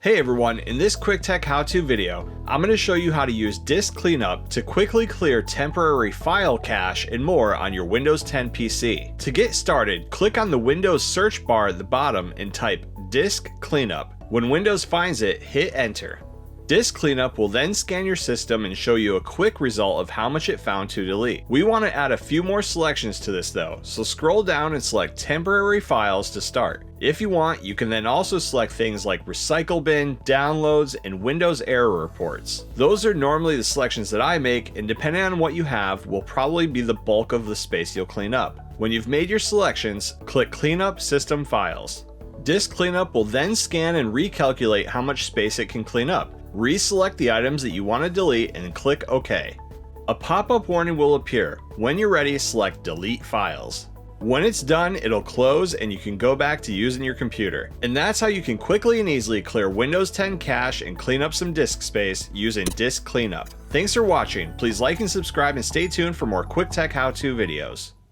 Hey everyone, in this quicktech how-to video, I'm going to show you how to use disk cleanup to quickly clear temporary file cache and more on your Windows 10 PC. To get started, click on the Windows search bar at the bottom and type disk cleanup. When Windows finds it, hit enter. Disk cleanup will then scan your system and show you a quick result of how much it found to delete. We want to add a few more selections to this though, so scroll down and select temporary files to start. If you want, you can then also select things like recycle bin, downloads, and Windows error reports. Those are normally the selections that I make, and depending on what you have, will probably be the bulk of the space you'll clean up. When you've made your selections, click Cleanup System Files. Disk cleanup will then scan and recalculate how much space it can clean up. Reselect the items that you want to delete and click OK. A pop-up warning will appear. When you're ready, select Delete Files. When it's done, it'll close and you can go back to using your computer. And that's how you can quickly and easily clear Windows 10 cache and clean up some disk space using disk cleanup. Thanks for watching. Please like and subscribe and stay tuned for more quick tech how-to videos.